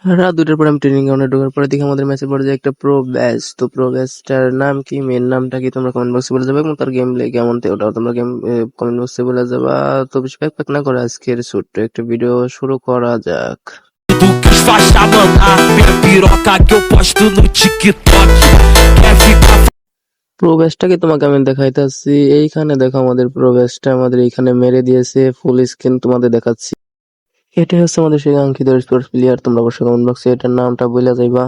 রাত 2টার পরে আমি ট্রেনিং গ্রাউন্ডে ঢোকার পরে দেখি আমাদের ম্যাচের পরে যে একটা প্রো ব্যাচ, তো প্রো ব্যাচটার নাম কি, মেন নামটা কি তোমরা কমেন্ট বক্সে বলে যাবে এবং তার গেম প্লে কেমন ওটাও তোমরা কমেন্ট বক্সে বলে যাবা। তো বেশি প্যাক না করে আজকের ছোট্ট একটা ভিডিও শুরু করা যাক। Do que os faixa mandar minha piroca que eu posto no TikTok. Quer ficar pro ব্যাচটাকে তোমাকে আমি দেখাইতেছি। এইখানে দেখো আমাদের প্রো ব্যাচটা আমাদের এইখানে মেরে দিয়েছে, ফুল স্ক্রিন তোমাদের দেখাচ্ছি। এটাই হচ্ছে আমাদের সেই কাঙ্ক্ষিত স্পোর্টস প্লেয়ার। তোমরা অবশ্যই কমেন্ট বক্সে এটার নামটা বলে যাইবা।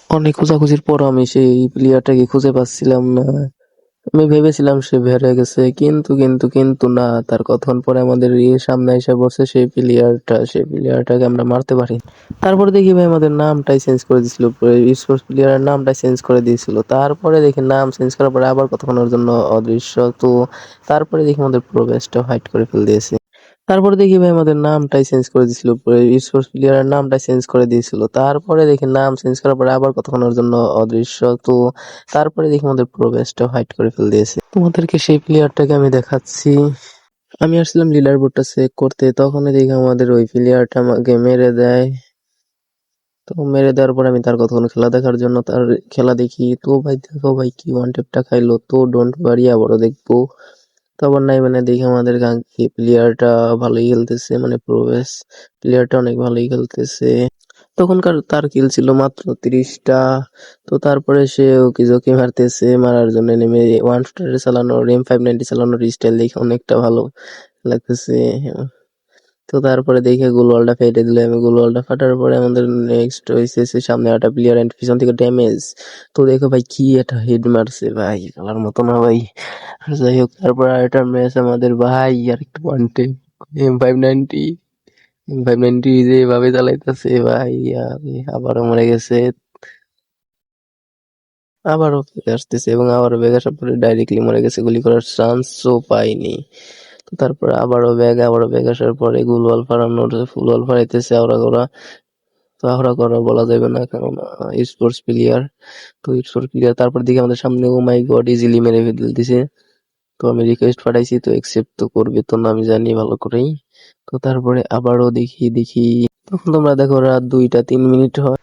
অনেক খোঁজাখুঁজির পর আমি সেই প্লেয়ারটাকে খুঁজে পাচ্ছিলাম না। আমি ভেবেছিলাম সে বের গেছে, কিন্তু না, তার কতক্ষণ পরে আমাদের সামনে এসে বসে সেই প্লেয়ারটাকে আমরা মারতে পারি। তারপরে দেখি ভাই আমাদের নামটাই চেঞ্জ করে দিছিল, স্পোর্টস প্লেয়ারের নামটাই চেঞ্জ করে দিয়েছিল। তারপরে দেখি নাম চেঞ্জ করার পরে আবার কতক্ষণের জন্য অদৃশ্য। তো তারপরে দেখি আমাদের প্রোগ্রেসটা হাইড করে ফেল দিয়েছে। তারপরে দেখি ভাই আমাদের নামটাই চেঞ্জ করে দিছিল, স্পোর্টস প্লেয়ারের নামটাই চেঞ্জ করে দিয়েছিল। তারপরে দেখি নাম চেঞ্জ করার পরে আবার কতক্ষণের জন্য অদৃশ্য। তো তারপরে দেখি আমাদের প্রোগ্রেসটা হাইড করে ফেল দিয়েছে। তোমাদেরকে সেই প্লেয়ারটাকে আমি দেখাচ্ছি। আমি আসছিলাম লিডার বোর্ডটা চেক করতে, তখনই দেখি আমাদের ওই প্লেয়ারটা আমাকে মেরে দেয়। তো মেরে দেওয়ার পর আমি তার কতক্ষণ খেলা দেখার জন্য তার খেলা দেখি। তো ভাই দেখো ভাই কি ওয়ান টেপটা খাইলো, তো ডোন্ট ওয়ারি আবারও দেখবো। তো আবার নাই মানে দেখি আমাদের কাঙ্ক্ষী প্লেয়ারটা ভালোই খেলতেছে, মানে প্রবেশ প্লেয়ারটা অনেক ভালোই খেলতেছে। তখনকার তার কিল ছিল মাত্র 30টা। তো তারপরে সে ওকে ঝোঁকি মারতেছে, মারার জন্য নেমে ওয়ান স্টারে চালানোর M590 চালানোর স্টাইল দেখে অনেকটা ভালো লাগতেছে। তো তারপরে দেখে গোলওয়ালটা ফেটে দিল, আমি গোলওয়ালটা ফাটার পরে আমাদের নেক্সট হইছে সামনে একটা প্লেয়ার এন্ড পিছন থেকে ড্যামেজ। তো দেখো ভাই কি এটা হেড মারছে ভাই, খেলার মতো না ভাই। আর যাই হোক তারপর আরেকটা ম্যাচ আমাদের ভাই আর একটু ওয়ানটে M590 M590 যেভাবে চালাইতেছে ভাই, আবারও মরে গেছে, আবারও বেগে আসতেছে এবং আবারও বেগে আসার পরে ডাইরেক্টলি মরে গেছে, গুলি করার চান্সও পাইনি। তো তারপরে আবারও ব্যাগ আসার পরে গুলওয়াল ফারানোর ফুল ওয়াল ফারাইতেছে আওড়া করা। তো আওড়া করা বলা যাবে না, কারণ স্পোর্টস প্লেয়ার। তো স্পোর্টস প্লেয়ার তারপর দিকে আমাদের সামনে ও মাই গড ইজিলি মেরে ফেলতেছে। তো আমি রিকোয়েস্ট পাঠাইছি, তো অ্যাকসেপ্ট তো করবে তো না আমি জানি ভালো করেই। তো তারপরে আবারও দেখি তখন তোমরা দেখো রাত 2টা 3 মিনিট হয়।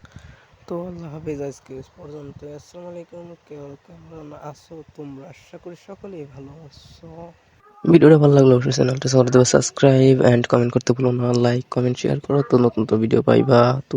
তো আল্লাহ হাফেজ, আজকে পর্যন্ত। আসসালামু আলাইকুম, কেমন আছো তোমরা? আশা করি সকলেই ভালো আছো। ভিডিওটা ভালো লাগলে অবশ্যই চ্যানেলটা সাবস্ক্রাইব এন্ড কমেন্ট করতে ভুলো না, লাইক কমেন্ট শেয়ার করো, তো নতুন ভিডিও পাইবা। তো